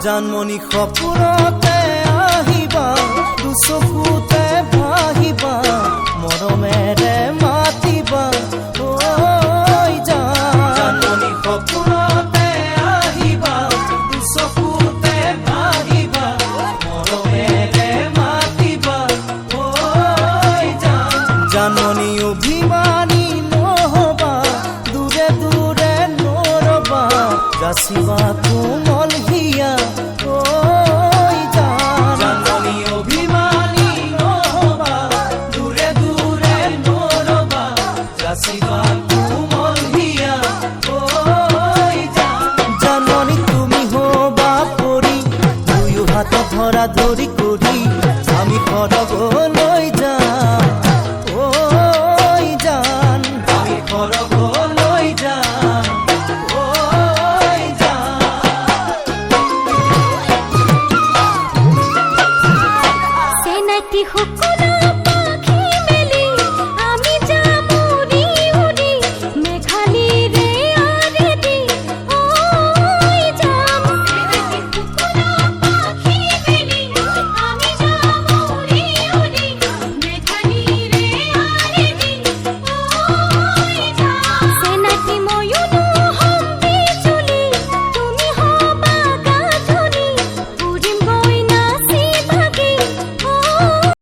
জানমণি সপোনতে আহিবা দুচকুতে ভাহিবা মৰমেৰে মাতিবা ঐ জানমণি সপোনতে আহিবা দুচকুতে ভাহিবা মৰমেৰে মাতিবা ঐ জানমণি অভিমানী নহবা দূৰে দূৰে নৰবা যাচিবা কোমল হিয়া ঐ জানমণি অভিমানী নহবা দূৰে দূৰে নৰবা যাচিবা কোমল হিয়া ঐ জানমণি তুমি হবা পৰি দুয়ো হাত ধৰা ধৰি কৰি আমি সৰগল